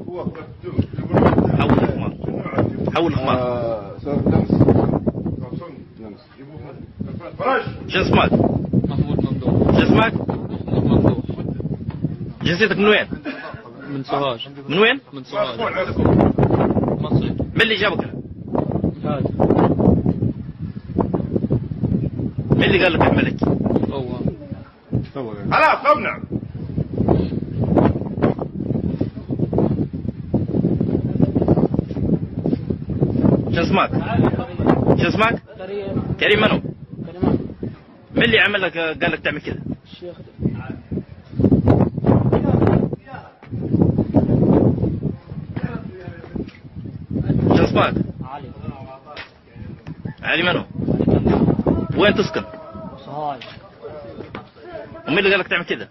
حول الحمار. حول الحمار. شو اسمك؟ محمود ممدوح. شو اسمك؟ محمود ممدوح. جنسيتك من وين؟ من سوهاج. من وين؟ من سوهاج. مصري. من اللي جابك هنا؟ هذا. من اللي قال لك اعمل لك؟ هو. خلاص قمنا. شو اسمك؟ شو اسمك؟ كريم. كريم منو؟ كريم. من اللي عمل لك قال لك تعمل كذا؟ الشيخ. شو اسمك؟ علي. علي منو؟ وين تسكن؟ صهاج. ومين اللي قال لك تعمل كذا؟